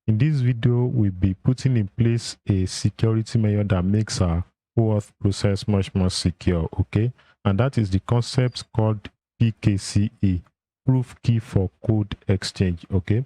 In this video, we'll be putting in place a security measure that makes our OAuth process much more secure, okay? And that is the concept called PKCE, Proof Key for Code Exchange, okay?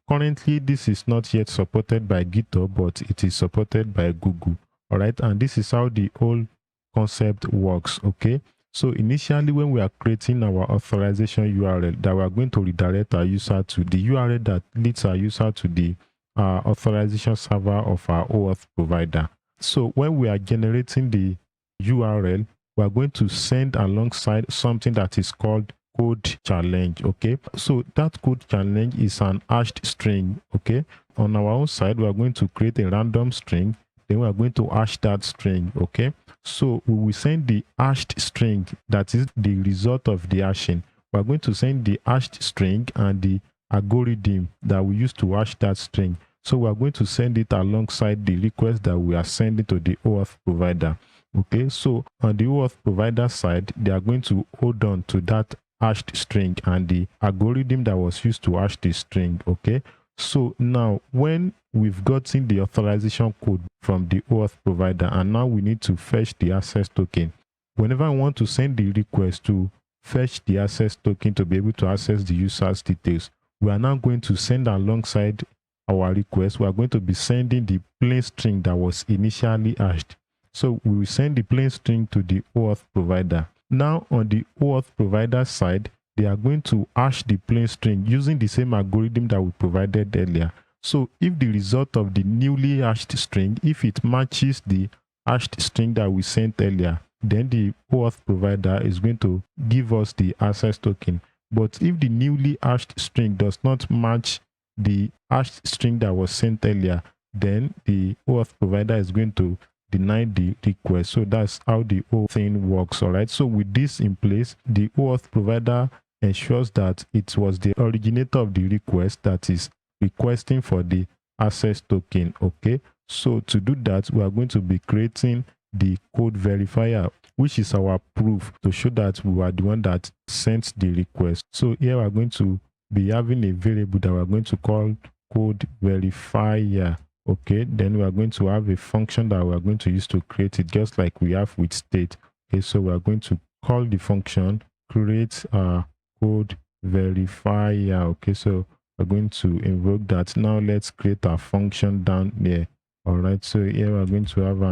Currently, this is not yet supported by Github, but it is supported by Google, all right? And this is how the whole concept works, okay? So initially, when we are creating our authorization URL that we are going to redirect our user to, the URL that leads our user to the authorization server of our OAuth provider. So when we are generating the URL, we are going to send alongside something that is called code challenge, okay? So that code challenge is an hashed string, okay? On our own side, we are going to create a random string, then we are going to hash that string, okay? So we will send the hashed string, that is the result of the hashing. We are going to send the hashed string and the algorithm that we use to hash that string. So we are going to send it alongside the request that we are sending to the OAuth provider. Okay, so on the OAuth provider side, they are going to hold on to that hashed string and the algorithm that was used to hash the string. Okay, so now when we've gotten the authorization code from the OAuth provider, and now we need to fetch the access token. Whenever I want to send the request to fetch the access token to be able to access the user's details, we are now going to send alongside our request, we are going to be sending the plain string that was initially hashed. So we will send the plain string to the OAuth provider. Now on the OAuth provider side, they are going to hash the plain string using the same algorithm that we provided earlier. So if the result of the newly hashed string, if it matches the hashed string that we sent earlier, then the OAuth provider is going to give us the access token. But if the newly hashed string does not match the hashed string that was sent earlier, then the OAuth provider is going to deny the request. So that's how the whole thing works. All right, so with this in place, the OAuth provider ensures that it was the originator of the request that is requesting for the access token. Okay, so to do that, we are going to be creating the code verifier, which is our proof to show that we are the one that sent the request. So here we are going to be having a variable that we're going to call code verifier. Okay, then we are going to have a function that we are going to use to create it, just like we have with state. Okay, so we are going to call the function create code verifier. Okay, so we're going to invoke that. Now let's create a function down there. All right, so here we're going to have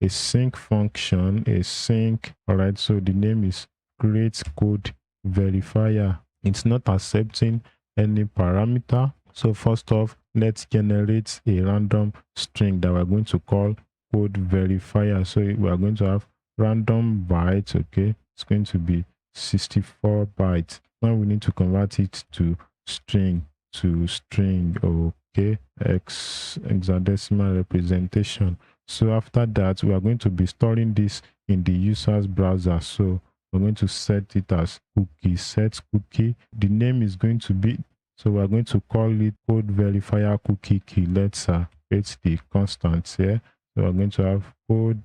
a sync function, a sync. All right, so the name is create code verifier. It's not accepting any parameter. So first off, let's generate a random string that we're going to call code verifier. So we are going to have random bytes. Okay, it's going to be 64 bytes. Now we need to convert it to string. Okay, hexadecimal representation. So after that, we are going to be storing this in the user's browser. So we're going to set it as cookie, set cookie. The name is going to be, so we're going to call it code verifier cookie key. Let's create the constant here. So we're going to have code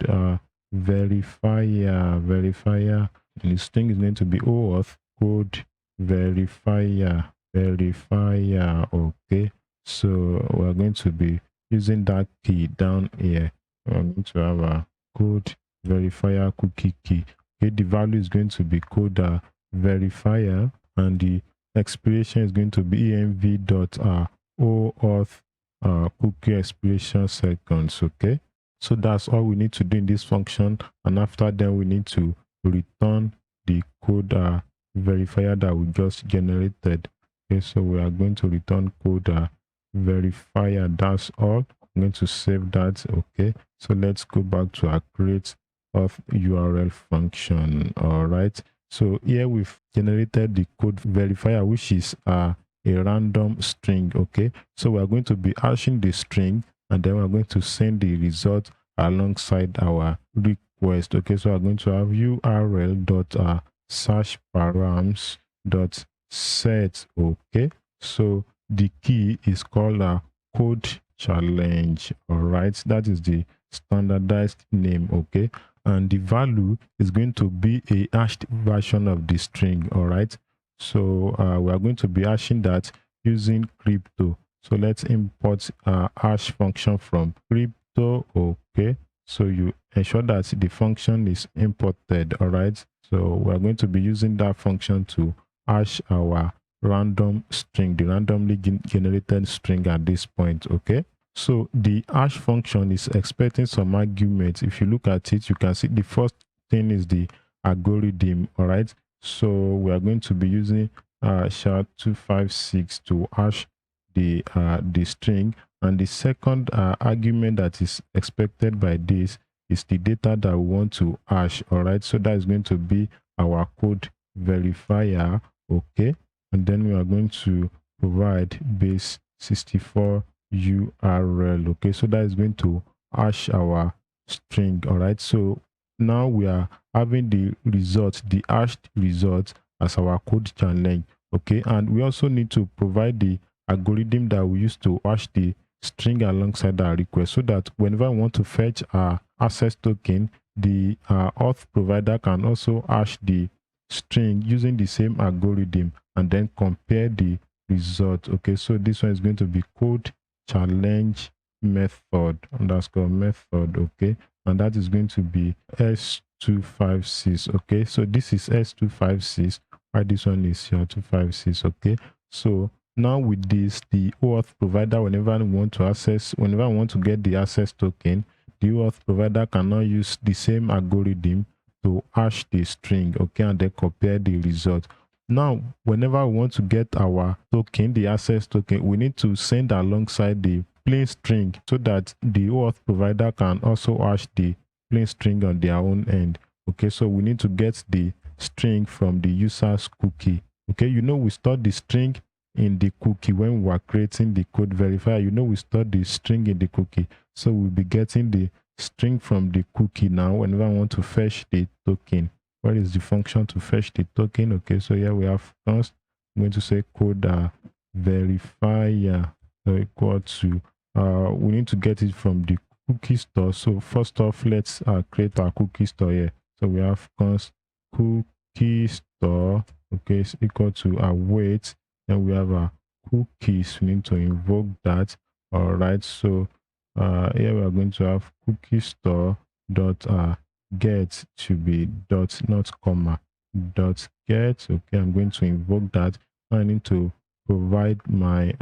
verifier, and the string is going to be OAuth code verifier. Okay, so we're going to be using that key down here. We're going to have a code verifier cookie key. Okay, the value is going to be code verifier, and the expiration is going to be env.oauth cookie expiration seconds. Okay, so that's all we need to do in this function, and after that we need to return the code verifier that we just generated. Okay, so we are going to return code verifier. That's all. I'm going to save that. Okay, so let's go back to our create auth URL function. All right, so here we've generated the code verifier, which is a random string. Okay, so we're going to be hashing the string, and then we're going to send the result alongside our request. Okay, so we're going to have url.search params.set. Okay, so the key is called a code challenge. All right, that is the standardized name. Okay, and the value is going to be a hashed version of the string. All right, so we are going to be hashing that using crypto. So let's import hash function from crypto. Okay, so you ensure that the function is imported. All right, so we're going to be using that function to hash our random string, the randomly generated string at this point. Okay, so the hash function is expecting some arguments. If you look at it, you can see the first thing is the algorithm. All right, so we are going to be using SHA-256 to hash the string, and the second argument that is expected by this is the data that we want to hash. All right, so that is going to be our code verifier. Okay, and then we are going to provide base 64 URL. Okay, so that is going to hash our string. All right, so now we are having the result, the hashed result, as our code challenge. Okay, and we also need to provide the algorithm that we use to hash the string alongside our request, so that whenever we want to fetch our access token, the auth provider can also hash the string using the same algorithm and then compare the result. Okay, so this one is going to be code challenge method underscore method. Okay, and that is going to be S256. Okay, so this is S256, while this one is SHA-256. Okay, so now with this, the OAuth provider, whenever we want to get the access token, the OAuth provider can now use the same algorithm to hash the string. Okay, and then compare the result. Now, whenever we want to get our token, the access token, we need to send alongside the plain string so that the OAuth provider can also hash the plain string on their own end. Okay, so we need to get the string from the user's cookie. Okay, you know, we stored the string in the cookie when we were creating the code verifier. You know, we stored the string in the cookie, so we'll be getting the string from the cookie now whenever I want to fetch the token. What is the function to fetch the token? Okay, so here we have const. I'm going to say code verifier, so equal to we need to get it from the cookie store. So first off, let's create our cookie store here. So we have const cookie store. Okay, it's equal to await, and we have our cookies. We need to invoke that. All right, so here we are going to have cookie store dot get to be dot, not comma, dot get. Okay, I'm going to invoke that. I need to provide my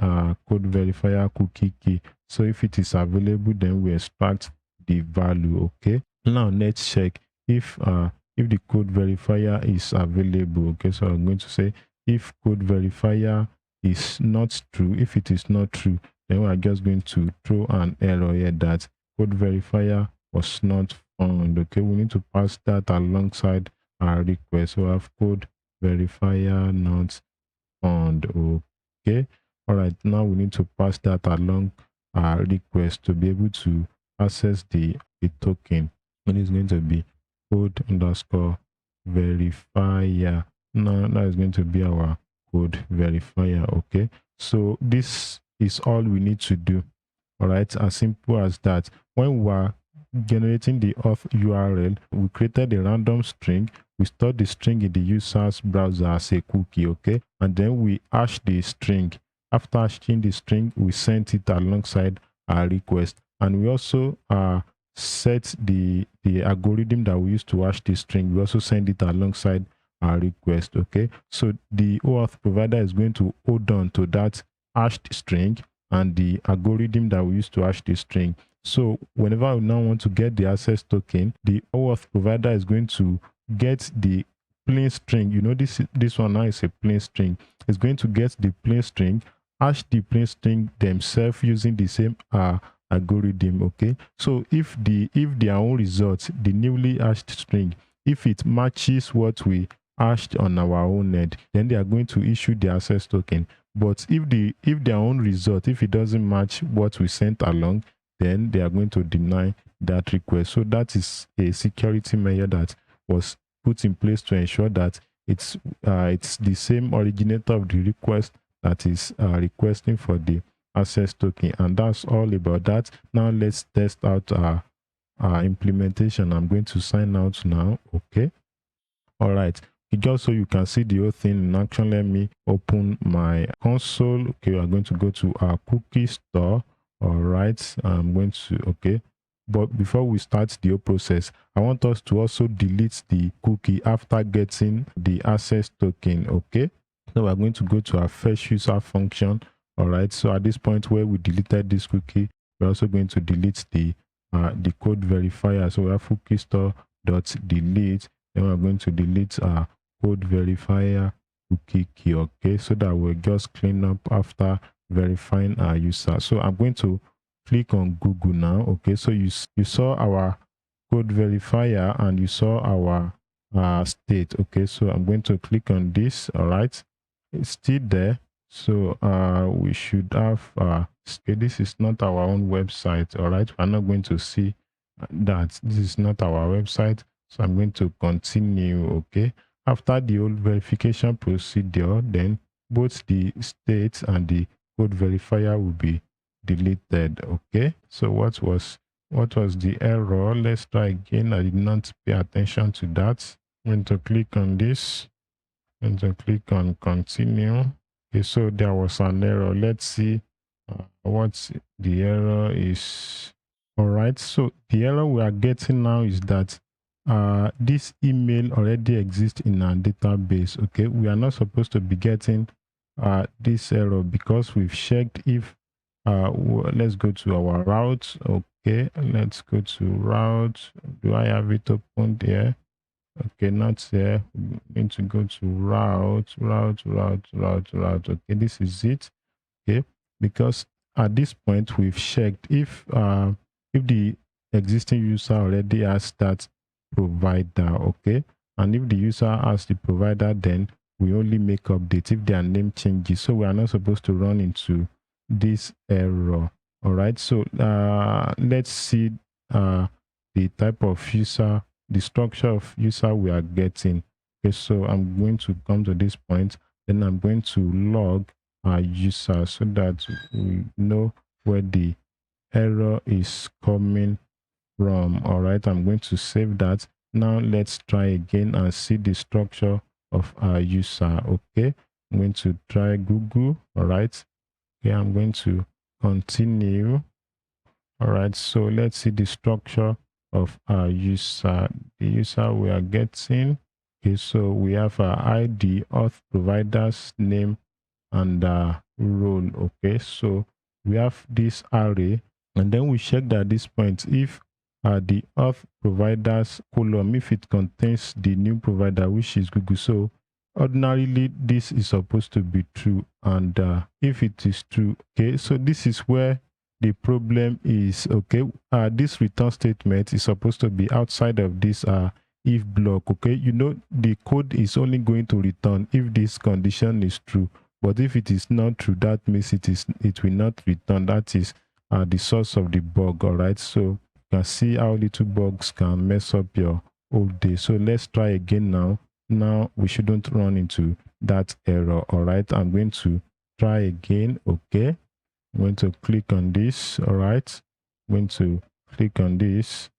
code verifier cookie key. So if it is available, then we extract the value. Okay, now let's check if the code verifier is available. Okay, so I'm going to say if code verifier is not true. If it is not true, then we are just going to throw an error here that code verifier was not found. Okay, we need to pass that alongside our request. So I have code verifier not found. Okay, all right, now we need to pass that along our request to be able to access the token. And it's going to be code underscore verifier. Now that is going to be our code verifier. Okay, so this is all we need to do. All right, as simple as that. When we are generating the auth URL, we created a random string. We stored the string in the user's browser as a cookie. Okay, and then we hash the string. After hashing the string, we sent it alongside our request, and we also set the algorithm that we use to hash the string. We also send it alongside our request. Okay, so the OAuth provider is going to hold on to that hashed string and the algorithm that we use to hash the string. So whenever we now want to get the access token, the OAuth provider is going to get the plain string. You know, this one now is a plain string. It's going to get the plain string, hash the plain string themselves using the same algorithm. Okay, so if their own result, the newly hashed string, if it matches what we hashed on our own end, then they are going to issue the access token. But if their own result, if it doesn't match what we sent along, then they are going to deny that request. So that is a security measure that was put in place to ensure that it's the same originator of the request that is requesting for the access token. And that's all about that. Now let's test out our implementation. I'm going to sign out now. Okay, all right, just so you can see the whole thing in action. Let me open my console. Okay, we are going to go to our cookie store. All right, I'm going to, okay, but before we start the whole process, I want us to also delete the cookie after getting the access token. Okay, so we're going to go to our fetch user function. All right, so at this point where we deleted this cookie, we're also going to delete the code verifier. So we have cookie store dot delete. Then we're going to delete our code verifier cookie key. Okay, so that we'll just clean up after verifying our user. So I'm going to click on Google now. Okay, so you saw our code verifier and you saw our state. Okay, so I'm going to click on this. All right, it's still there. So we should have okay, this is not our own website. All right, we're not going to see that this is not our website. So I'm going to continue. Okay, after the old verification procedure, then both the state and the code verifier will be deleted. Okay, so what was the error? Let's try again. I did not pay attention to that. I'm going to click on this and to click on continue. Okay, so there was an error. Let's see what the error is. All right, so the error we are getting now is that this email already exists in our database. Okay, we are not supposed to be getting this error because we've checked if let's go to our route. Okay, let's go to route. Do I have it opened here? Okay, not here. We need to go to route. Okay, this is it. Okay, because at this point we've checked if the existing user already has that provider. Okay, and if the user has the provider, then we only make updates if their name changes. So we are not supposed to run into this error. All right, so let's see the type of user, the structure of user we are getting. Okay, so I'm going to come to this point, then I'm going to log our user so that we know where the error is coming from. All right, I'm going to save that. Now let's try again and see the structure of our user. Okay, I'm going to try Google. All right, okay, I'm going to continue. All right, so let's see the structure of our user. The user we are getting. Okay, so we have our ID, auth provider's name, and role. Okay, so we have this array, and then we check at this point if the auth provider's column, if it contains the new provider, which is Google. So ordinarily this is supposed to be true, and if it is true, okay, so this is where the problem is. Okay, this return statement is supposed to be outside of this if block. Okay, you know the code is only going to return if this condition is true, but if it is not true, that means it will not return. That is the source of the bug. All right, so you can see how little bugs can mess up your whole day. So let's try again now we shouldn't run into that error. All right, I'm going to try again. Okay, I'm going to click on this. All right, I'm going to click on this,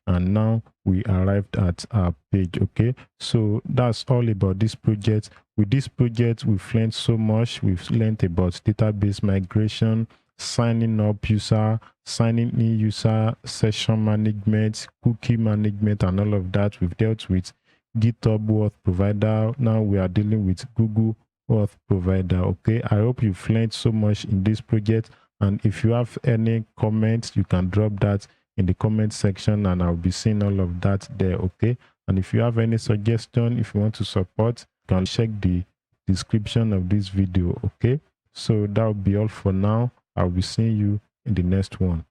and now we arrived at our page. Okay, so that's all about this project. With this project, we've learned so much. We've learned about database migration, signing up user, signing in user, session management, cookie management, and all of that. We've dealt with Github OAuth provider. Now we are dealing with Google OAuth provider. Okay, I hope you've learned so much in this project, and if you have any comments, you can drop that in the comment section, and I'll be seeing all of that there. Okay, and if you have any suggestion, if you want to support, you can check the description of this video. Okay, so that will be all for now. I'll be seeing you in the next one.